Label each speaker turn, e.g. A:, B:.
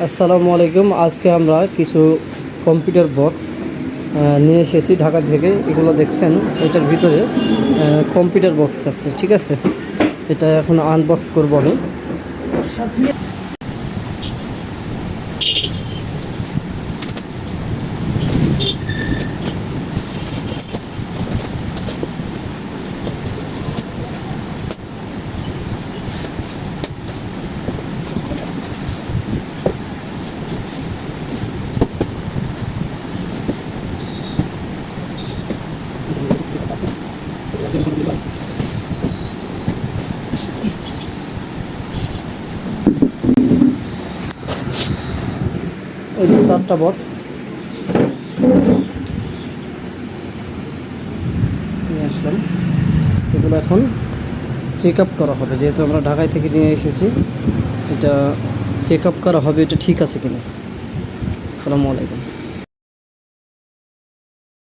A: আসসালামু আলাইকুম। আজকে আমরা কিছু কম্পিউটার বক্স নিয়ে এসেছি ঢাকা থেকে। এগুলো দেখছেন, এটার ভিতরে কম্পিউটার বক্স আছে, ঠিক আছে। এটা এখন আনবক্স করব আমি। এই যে 4টা বক্স নিয়ে আসলাম। এগুলো এখন চেক আপ করা হবে, যেহেতু আমরা ঢাকায় থেকে নিয়ে এসেছি। এটা চেক আপ করা হবে, এটা ঠিক আছে কিনা। আসসালামু আলাইকুম।